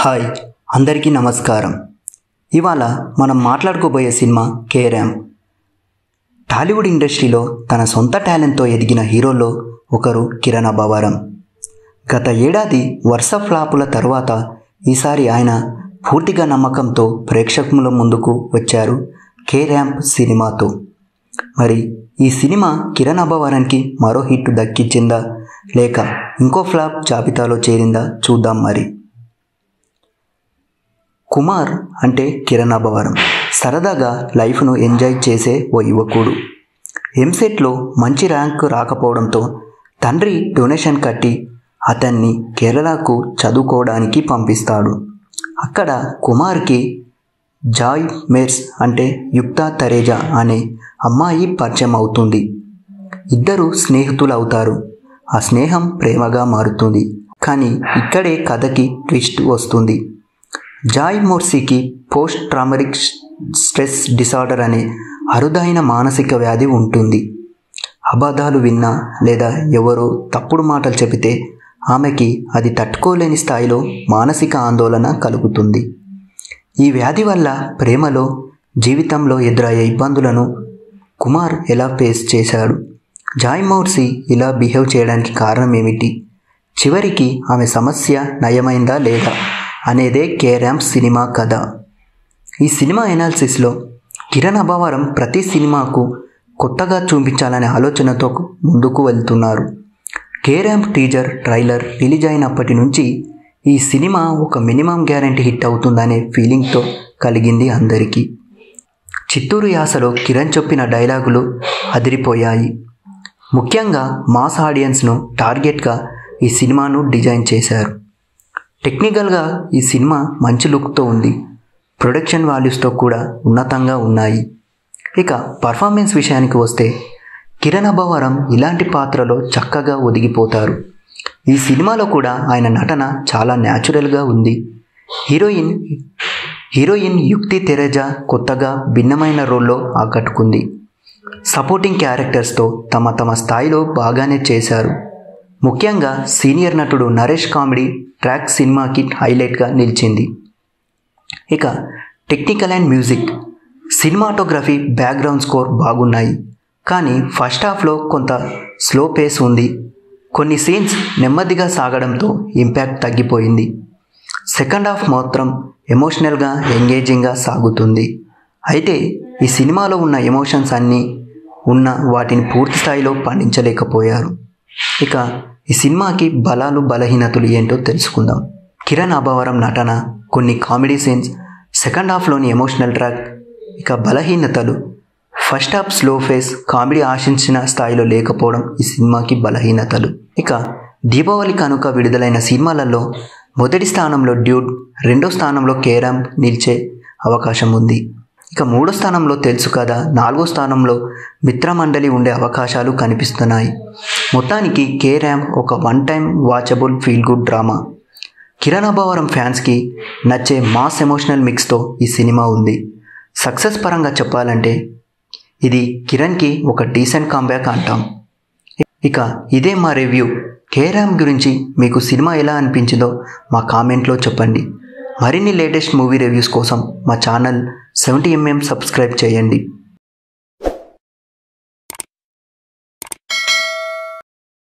Hi అందరికీ నమస్కారం. ఇవాళ మనం మాట్లాడుకోబోయే సినిమా కేరామ్. టాలీవుడ్ ఇండస్ట్రీలో తన సొంత టాలెంట్తో ఎదిగిన హీరోల్లో ఒకరు కిరణ్ అబ్బవరం. గత ఏడాది వరుస ఫ్లాపుల తర్వాత ఈసారి ఆయన పూర్తిగా నమ్మకంతో ప్రేక్షకుల ముందుకు వచ్చారు కేరామ్ సినిమాతో. మరి ఈ సినిమా కిరణ్ అబ్బవరానికి మరో హిట్ దక్కించిందా లేక ఇంకో ఫ్లాప్ జాబితాలో చేరిందా చూద్దాం. మరి కుమార్ అంటే కిరణ్ అబ్బవరం సరదాగా లైఫ్ను ఎంజాయ్ చేసే ఓ యువకుడు. ఎంసెట్లో మంచి ర్యాంక్ రాకపోవడంతో తండ్రి డొనేషన్ కట్టి అతన్ని కేరళకు చదువుకోవడానికి పంపిస్తాడు. అక్కడ కుమార్కి జాయ్ మేర్స్ అంటే యుక్తా తరేజా అనే అమ్మాయి పరిచయం అవుతుంది. ఇద్దరు స్నేహితులు అవుతారు. ఆ స్నేహం ప్రేమగా మారుతుంది. కానీ ఇక్కడే కథకి ట్విస్ట్ వస్తుంది. జాయ్ మోర్సీకి పోస్ట్ ట్రామాటిక్ స్ట్రెస్ డిసార్డర్ అనే అరుదైన మానసిక వ్యాధి ఉంటుంది. అబద్ధాలు విన్నా లేదా ఎవరో తప్పుడు మాటలు చెబితే ఆమెకి అది తట్టుకోలేని స్థాయిలో మానసిక ఆందోళన కలుగుతుంది. ఈ వ్యాధి వల్ల ప్రేమలో, జీవితంలో ఎదురయ్యే ఇబ్బందులను కుమార్ ఎలా ఫేస్ చేశాడు, జాయ్ మోర్సీ ఇలా బిహేవ్ చేయడానికి కారణం ఏమిటి, చివరికి ఆమె సమస్య నయమైందా లేదా అనేదే కేరామ్ సినిమా కథ. ఈ సినిమా ఎనాలిసిస్లో కిరణ్ అబ్బవరం ప్రతి సినిమాకు కొత్తగా చూపించాలనే ఆలోచనతో ముందుకు వెళ్తున్నారు. కేరామ్ టీజర్, ట్రైలర్ రిలీజ్ అయినప్పటి నుంచి ఈ సినిమా ఒక మినిమం గ్యారంటీ హిట్ అవుతుందనే ఫీలింగ్తో కలిగింది అందరికీ. చిత్తూరు యాసలో కిరణ్ చెప్పిన డైలాగులు అదిరిపోయాయి. ముఖ్యంగా మాస్ ఆడియన్స్ను టార్గెట్గా ఈ సినిమాను డిజైన్ చేశారు. టెక్నికల్గా ఈ సినిమా మంచి లుక్తో ఉంది. ప్రొడక్షన్ వాల్యూస్తో కూడా ఉన్నతంగా ఉన్నాయి. ఇక పర్ఫార్మెన్స్ విషయానికి వస్తే కిరణ్ అబ్బవరం ఇలాంటి పాత్రలో చక్కగా ఒదిగిపోతారు. ఈ సినిమాలో కూడా ఆయన నటన చాలా న్యాచురల్గా ఉంది. హీరోయిన్ యుక్తి తెరేజా కొత్తగా భిన్నమైన రోల్లో ఆకట్టుకుంది. సపోర్టింగ్ క్యారెక్టర్స్తో తమ స్థాయిలో బాగానే చేశారు. ముఖ్యంగా సీనియర్ నటుడు నరేష్ కామెడీ ట్రాక్ సినిమాకి హైలైట్గా నిలిచింది. ఇక technical and music, cinematography, background score బాగున్నాయి. కానీ ఫస్ట్ హాఫ్లో కొంత స్లో పేస్ ఉంది. కొన్ని సీన్స్ నెమ్మదిగా సాగడంతో ఇంపాక్ట్ తగ్గిపోయింది. సెకండ్ హాఫ్ మాత్రం ఎమోషనల్గా, ఎంగేజింగ్గా సాగుతుంది. అయితే ఈ సినిమాలో ఉన్న ఎమోషన్స్ అన్నీ ఉన్న వాటిని పూర్తి స్థాయిలో పండించలేకపోయారు. ఇక ఈ సినిమాకి బలాలు, బలహీనతలు ఏంటో తెలుసుకుందాం. కిరణ్ అబ్బవరం నటన, కొన్ని కామెడీ సీన్స్, సెకండ్ హాఫ్లోని ఎమోషనల్ ట్రాక్. ఇక బలహీనతలు, first half slow pace, comedy ఆశించిన స్థాయిలో లేకపోవడం ఈ సినిమాకి బలహీనతలు. ఇక దీపావళి కనుక విడుదలైన సినిమాలలో మొదటి స్థానంలో డ్యూడ్, రెండో స్థానంలో కేరామ్ నిలిచే అవకాశం ఉంది. ఇక మూడో స్థానంలో తెలుసు కదా, నాలుగో స్థానంలో మిత్రమండలి ఉండే అవకాశాలు కనిపిస్తున్నాయి. మొత్తానికి కేరామ్ ఒక one time watchable feel good drama. Kiran Abbavaram ఫ్యాన్స్కి నచ్చే మాస్ ఎమోషనల్ మిక్స్తో ఈ సినిమా ఉంది. సక్సెస్ పరంగా చెప్పాలంటే ఇది కిరణ్కి ఒక డీసెంట్ కాంబ్యాక్ అంటాం. ఇక ఇదే మా రివ్యూ. కేరామ్ గురించి మీకు సినిమా ఎలా అనిపించిందో మా కామెంట్లో చెప్పండి. మరిన్ని లేటెస్ట్ మూవీ రివ్యూస్ కోసం మా ఛానల్ 70mm సబ్స్క్రైబ్ చేయండి.